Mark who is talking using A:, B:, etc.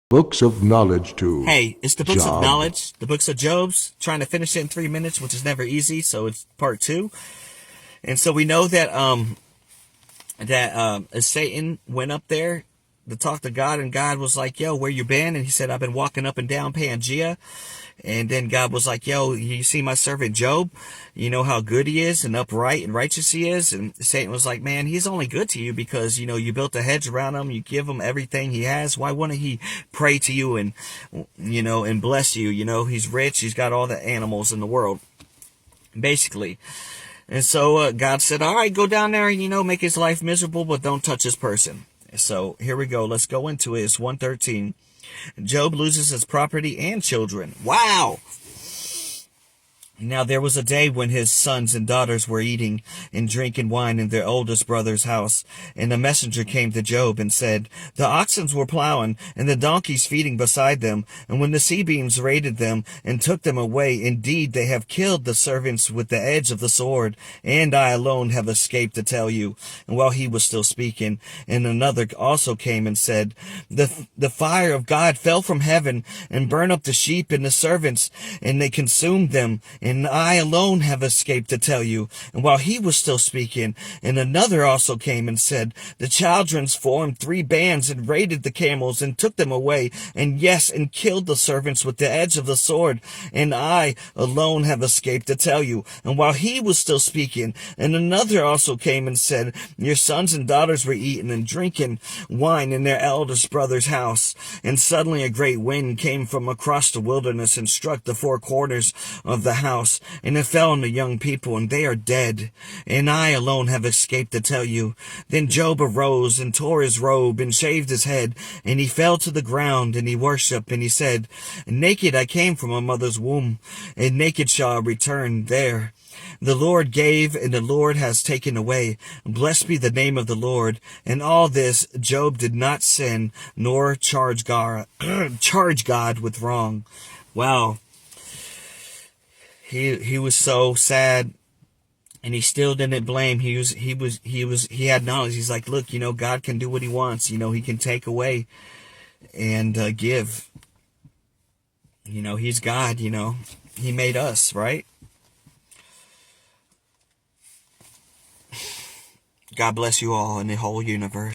A: Books of Knowledge to
B: Hey, it's the books of
A: Job.
B: knowledge, the books of Job's, trying to finish it in 3 minutes, which is never easy, so it's part two. And so we know that Satan went up there to talk to God, and God was like, yo, where you been? And he said, I've been walking up and down Pangea. And then God was like, yo, you see my servant Job? You know how good he is and upright and righteous he is? And Satan was like, man, he's only good to you because, you built a hedge around him. You give him everything he has. Why wouldn't he pray to you and, and bless you? He's rich. He's got all the animals in the world, basically. And so God said, all right, go down there and, make his life miserable, but don't touch his person. So here we go. Let's go into it. It's 113. Job loses his property and children. Wow. Now there was a day when his sons and daughters were eating and drinking wine in their oldest brother's house. And the messenger came to Job and said, the oxen were plowing and the donkeys feeding beside them. And when the sea-beams raided them and took them away, indeed they have killed the servants with the edge of the sword. And I alone have escaped to tell you. And while he was still speaking, and another also came and said, the fire of God fell from heaven and burned up the sheep and the servants, and they consumed them. And I alone have escaped to tell you. And while he was still speaking, and another also came and said, the children formed 3 bands and raided the camels and took them away, and yes, and killed the servants with the edge of the sword. And I alone have escaped to tell you. And while he was still speaking, and another also came and said, your sons and daughters were eating and drinking wine in their eldest brother's house. And suddenly a great wind came from across the wilderness and struck the 4 corners of the house, and it fell on the young people, and they are dead. And I alone have escaped to tell you. Then Job arose and tore his robe and shaved his head, and he fell to the ground, and he worshipped, and he said, naked I came from a mother's womb, and naked shall I return there. The Lord gave, and the Lord has taken away. Blessed be the name of the Lord. And all this Job did not sin, nor charge God with wrong. Wow. He was so sad, and he still didn't blame. He had knowledge. He's like, look, God can do what he wants. He can take away and give. He's God. He made us, right? God bless you all in the whole universe.